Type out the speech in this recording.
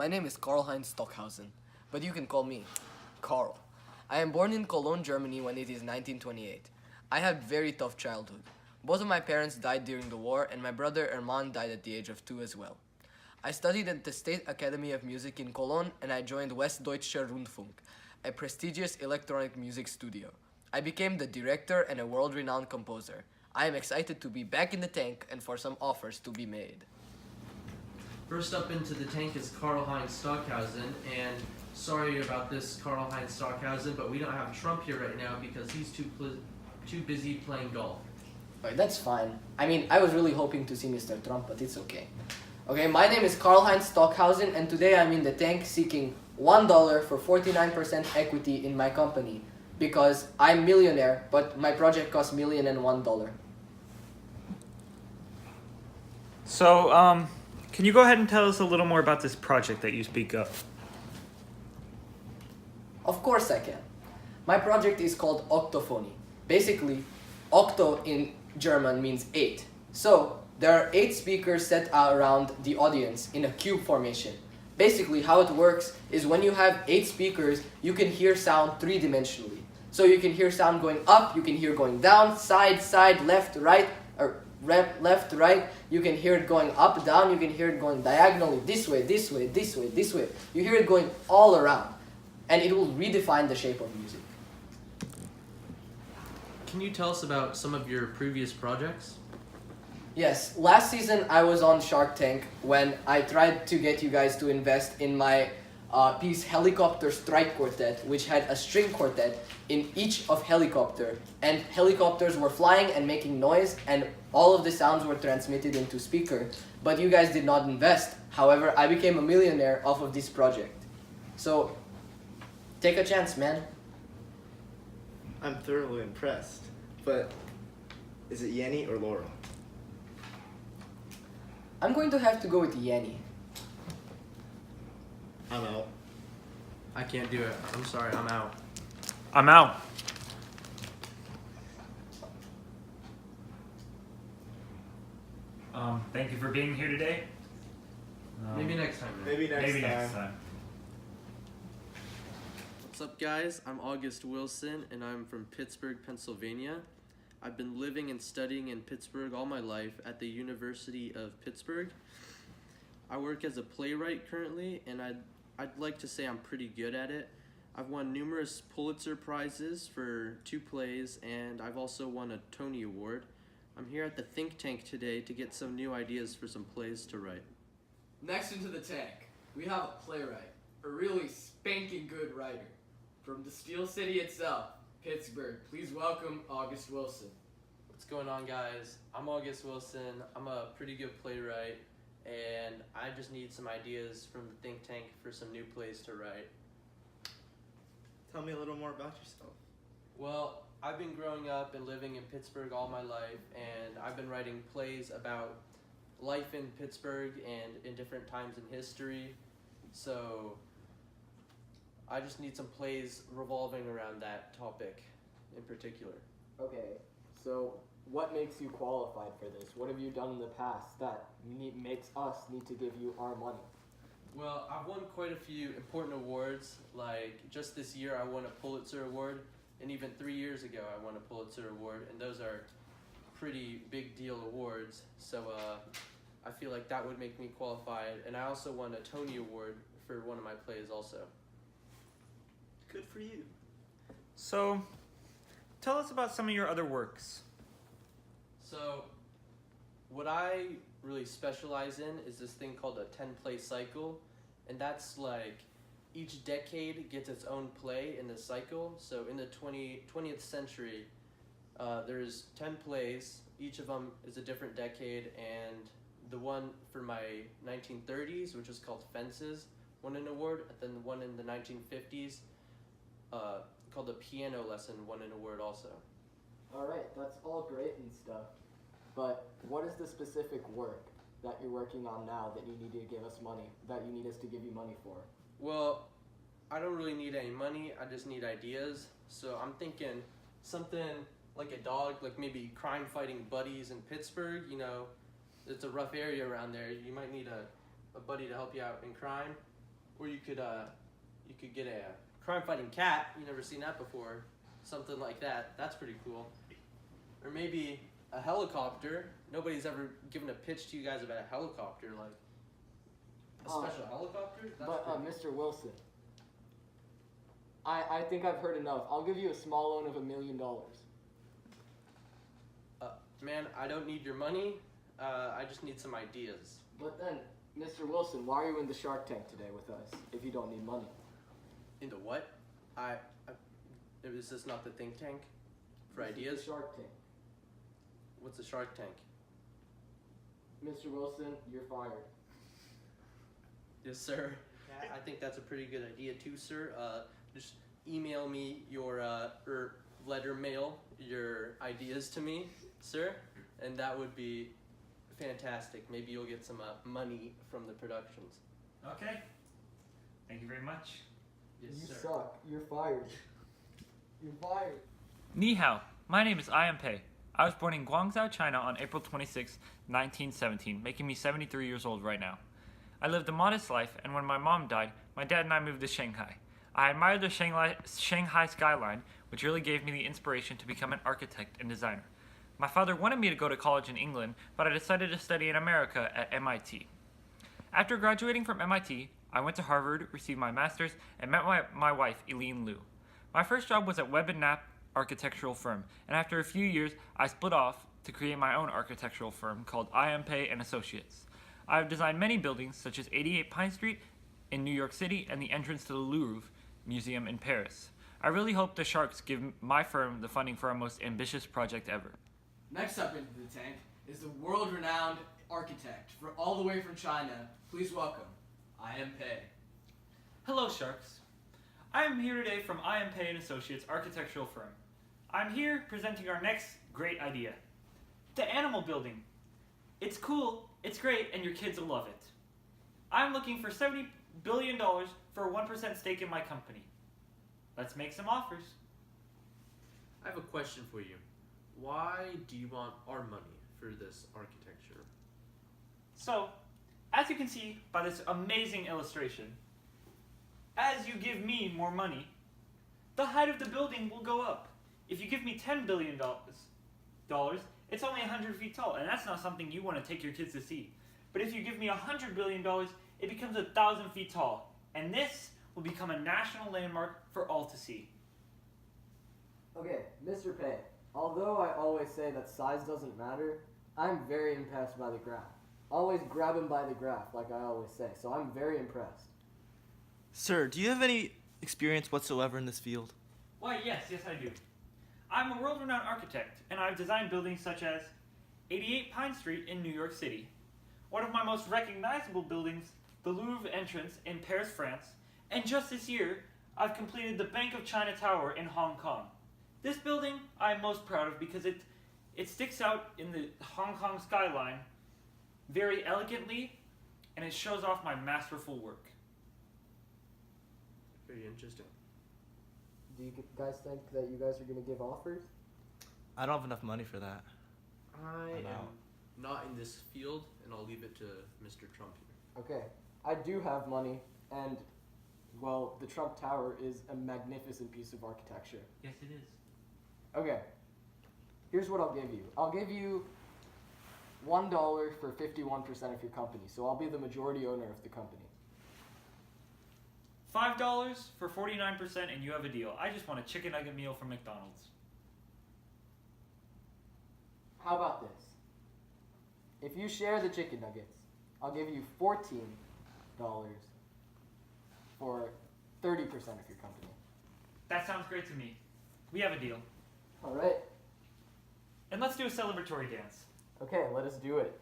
My name is Karl-Heinz Stockhausen, but you can call me Karl. I am born in Cologne, Germany when it is 1928. I had a very tough childhood. Both of my parents died during the war, and my brother Herman died at the age of 2 as well. I studied at the State Academy of Music in Cologne, and I joined Westdeutscher Rundfunk, a prestigious electronic music studio. I became the director and a world-renowned composer. I am excited to be back in the tank and for some offers to be made. First up into the tank is Karl-Heinz Stockhausen, and sorry about this, Karl-Heinz Stockhausen, but we don't have Trump here right now because he's too busy playing golf. Alright, that's fine. I mean, I was really hoping to see Mr. Trump, but it's okay. Okay, my name is Karl-Heinz Stockhausen, and today I'm in the tank seeking $1 for 49% equity in my company because I'm millionaire, but my project costs $1,001,001. So, can you go ahead and tell us a little more about this project that you speak of? Of course I can. My project is called Octophony. Basically, octo in German means 8. So, there are 8 speakers set around the audience in a cube formation. Basically, how it works is when you have 8 speakers, you can hear sound 3-dimensionally. So you can hear sound going up, you can hear going down, side, left, right, or left, right. You can hear it going up, down, you can hear it going diagonally, this way, this way, this way, this way. You hear it going all around, and it will redefine the shape of music. Can you tell us about some of your previous projects? Yes, last season I was on Shark Tank when I tried to get you guys to invest in my piece Helicopter Strike Quartet, which had a string quartet in each of helicopter, and helicopters were flying and making noise, and all of the sounds were transmitted into speaker, but you guys did not invest. However, I became a millionaire off of this project. So, take a chance, man. I'm thoroughly impressed, but is it Yenny or Laurel? I'm going to have to go with Yenny. I'm out. I can't do it. I'm sorry, I'm out. I'm out. Thank you for being here today. Maybe next time. man. Maybe next time. What's up, guys? I'm August Wilson, and I'm from Pittsburgh, Pennsylvania. I've been living and studying in Pittsburgh all my life at the University of Pittsburgh. I work as a playwright currently, and I'd like to say I'm pretty good at it. I've won numerous Pulitzer Prizes for 2 plays, and I've also won a Tony Award. I'm here at the think tank today to get some new ideas for some plays to write. Next into the tank, we have a playwright, a really spanking good writer. From the Steel City itself, Pittsburgh, please welcome August Wilson. What's going on, guys? I'm August Wilson. I'm a pretty good playwright, and I just need some ideas from the think tank for some new plays to write. Tell me a little more about yourself. Well, I've been growing up and living in Pittsburgh all my life, and I've been writing plays about life in Pittsburgh and in different times in history. So I just need some plays revolving around that topic in particular. Okay, so what makes you qualified for this? What have you done in the past that makes us need to give you our money? Well, I've won quite a few important awards. Like just this year I won a Pulitzer Award, and even 3 years ago I won a Pulitzer Award, and those are pretty big deal awards. So I feel like that would make me qualified, and I also won a Tony Award for one of my plays also. Good for you. So, tell us about some of your other works. So, what I really specialize in is this thing called a 10-play cycle, and that's like each decade gets its own play in the cycle. So in the 20th century, there's 10 plays. Each of them is a different decade, and the one for my 1930s, which is called Fences, won an award, and then the one in the 1950s, called The Piano Lesson, won an award also. Alright, that's all great and stuff, but what is the specific work that you're working on now that you need to give us money, that you need us to give you money for? Well, I don't really need any money, I just need ideas. So I'm thinking something like a dog, like maybe crime-fighting buddies in Pittsburgh. You know, it's a rough area around there. You might need a buddy to help you out in crime. Or you could get a crime-fighting cat. You never seen that before. Something like that. That's pretty cool. Or maybe a helicopter. Nobody's ever given a pitch to you guys about a helicopter, like a special helicopter. That's pretty Mr. Wilson, I think I've heard enough. I'll give you a small loan of $1 million. Man, I don't need your money. I just need some ideas. But then, Mr. Wilson, why are you in the Shark Tank today with us if you don't need money? Into what? Is this not the think tank for This is ideas? the Shark Tank. What's a Shark Tank? Mr. Wilson, you're fired. Yes, sir. I think that's a pretty good idea too, sir. Just email me your or letter mail your ideas to me, sir, and that would be fantastic. Maybe you'll get some money from the productions. Okay. Thank you very much. Yes, You sir. suck. You're fired. You're fired. Ni hao. My name is Ian Pei. I was born in Guangzhou, China on April 26, 1917, making me 73 years old right now. I lived a modest life, and when my mom died, my dad and I moved to Shanghai. I admired the Shanghai skyline, which really gave me the inspiration to become an architect and designer. My father wanted me to go to college in England, but I decided to study in America at MIT. After graduating from MIT, I went to Harvard, received my master's, and met my wife, Eileen Liu. My first job was at Webb & Knapp architectural firm, and after a few years, I split off to create my own architectural firm called Ian Pei & Associates. I have designed many buildings, such as 88 Pine Street in New York City and the entrance to the Louvre Museum in Paris. I really hope the Sharks give my firm the funding for our most ambitious project ever. Next up into the tank is the world-renowned architect all the way from China. Please welcome, Ian Pei. Hello, Sharks. I am here today from Ian Pei & Associates architectural firm. I'm here presenting our next great idea, the animal building. It's cool, it's great, and your kids will love it. I'm looking for $70 billion for a 1% stake in my company. Let's make some offers. I have a question for you. Why do you want our money for this architecture? So, as you can see by this amazing illustration, as you give me more money, the height of the building will go up. If you give me $10 billion, it's only 100 feet tall, and that's not something you want to take your kids to see. But if you give me $100 billion, it becomes 1,000 feet tall, and this will become a national landmark for all to see. Okay, Mr. Pei, although I always say that size doesn't matter, I'm very impressed by the graph. Always grab him by the graph, like I always say, so I'm very impressed. Sir, do you have any experience whatsoever in this field? Why, yes, I do. I'm a world-renowned architect, and I've designed buildings such as 88 Pine Street in New York City. One of my most recognizable buildings, the Louvre entrance in Paris, France, and just this year, I've completed the Bank of China Tower in Hong Kong. This building I'm most proud of because it sticks out in the Hong Kong skyline very elegantly, and it shows off my masterful work. Very interesting. Do you guys think that you guys are going to give offers? I don't have enough money for that. I I'm am out. not in this field, and I'll leave it to Mr. Trump here. Okay, I do have money, and, well, the Trump Tower is a magnificent piece of architecture. Yes, it is. Okay, here's what I'll give you. I'll give you $1 for 51% of your company, so I'll be the majority owner of the company. $5 for 49% and you have a deal. I just want a chicken nugget meal from McDonald's. How about this? If you share the chicken nuggets, I'll give you $14 for 30% of your company. That sounds great to me. We have a deal. All right. And let's do a celebratory dance. Okay, let us do it.